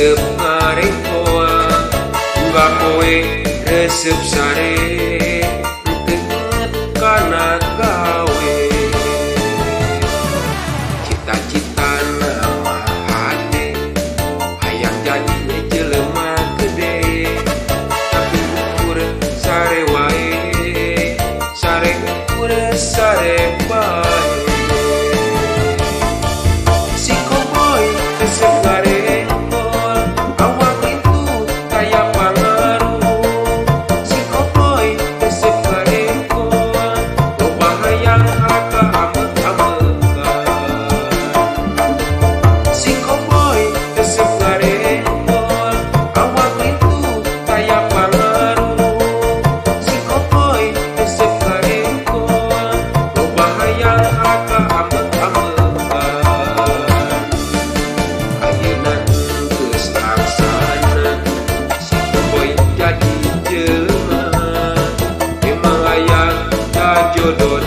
resep ngarekoa uga koe resep sare deket kana gawe cita-cita nama hati hayang jadi jelema gede tapi ukur sare wae sare ukur sare bae si koboy resep ngareko awak itu kayak pangaruh si koboy resep ngareko lo bahaya haka amek-amekan si koboy resep ngareko awak itu kayak pangaruh si koboy resep ngareko lo bahaya haka amek-amekan ayeuna geus laksana si koboy jadi jelema emang aya jodoh